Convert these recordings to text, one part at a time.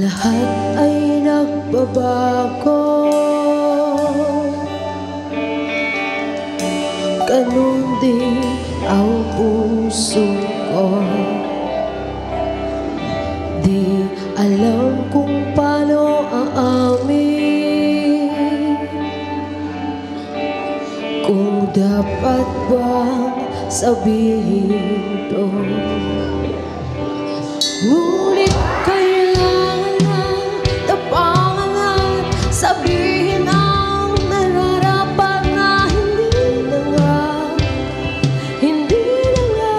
lahat ay nagbabago. Ganun din ang puso ko. Di alam kung paano aamin, kung dapat bang sabihin to. Ngunit kailangan na tapangan at sabihin ang nararapat na hindi na nga, hindi na nga.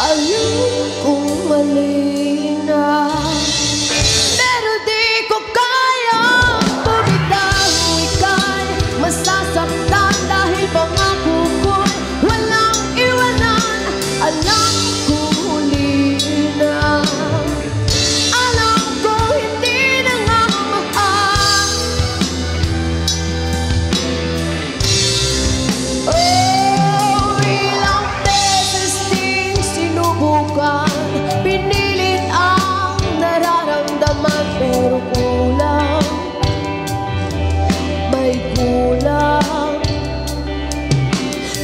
Alam kong mali na, pero di ko kayang bumitaw. Ika'y masasaktan dahil pangako ko'y walang iwanan. Alam kong huli na, alam ko hindi na nga mahal. Oh, ilang beses din sinubukan, pinilit ang nararamdaman, pero kulang, may kulang.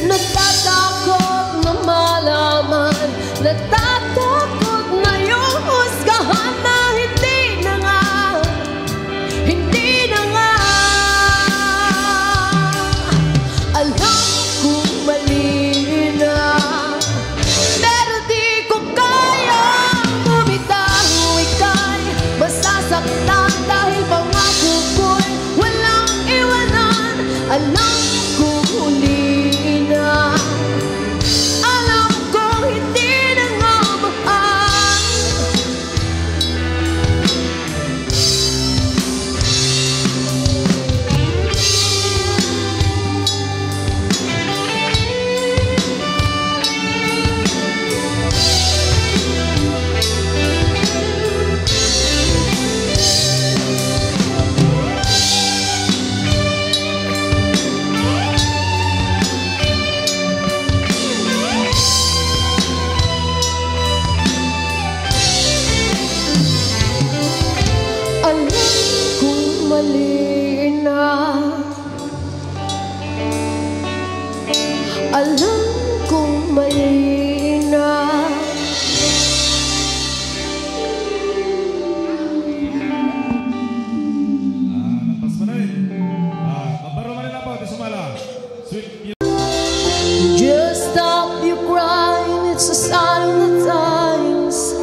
Natatakot na malaman, natatakot na yung husgahan na hindi na nga, hindi na nga. Alam kong mali na, pero di ko kayang bumitaw. Ika'y masasaktan dahil pangako ko'y walang iwanan. Alam kong huli na, alam kong hindi na nga mahal. Alam kong mali na, alam kong mali na. Lampas pa na rin. Kabaro man nila po, di sumala. Sweet. Just stop your crying, it's a sign of the times.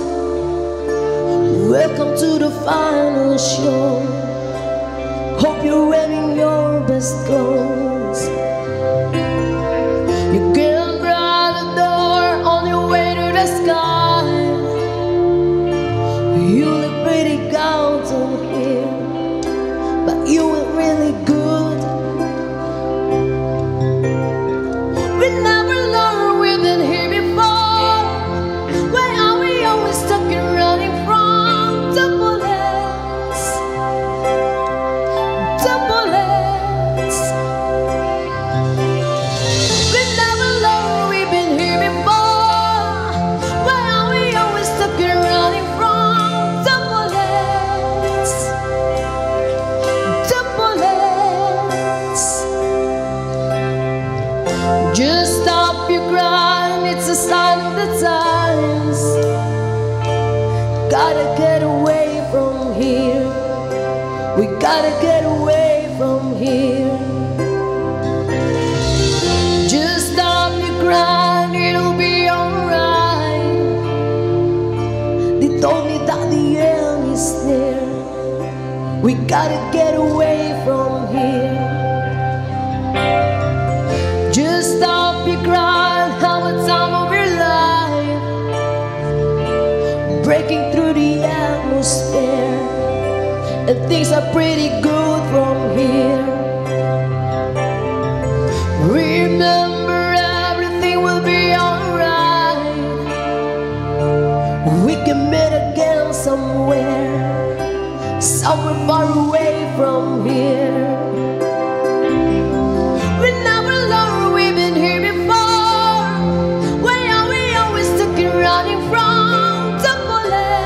Welcome to the final show. Hope you're wearing your best clothes. You can grab the door on your way to the sky. You look pretty golden here, but you look really good. We never learned we've been here before. Why are we always stuck in running from the bullets? The bullets. We never learned we've been here before. Why are we always stuck in running from the bullets? The bullets. Just stop your crying, it's a sign of the times. Gotta get away from here. We gotta get away from here. Just stop your crying, it'll be alright. They told me that the end is near. We gotta get away from here. Just stop your crying, have a time of your life. Breaking through the atmosphere, and things are pretty good from here. Remember, everything will be alright. We can meet again somewhere, somewhere far away from here. We never learned we've been here before. Why are we always stuck in running from the bullets?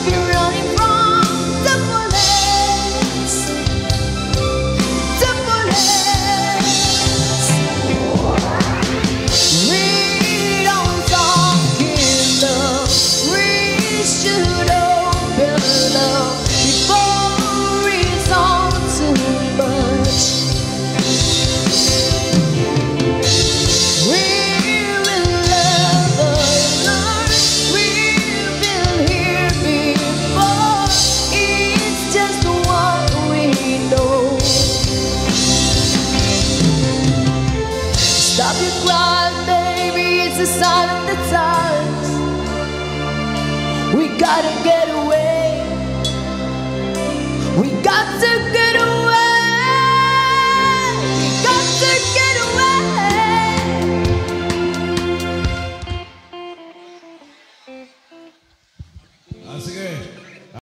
be running from the police. The police. We don't talk enough. We should open up before it's all too much. We've been never learned. We've been here before. It's just what we know. Stop your crying, baby. It's a sign of the times. We gotta get away. We got to get away. We got to get away. Sige.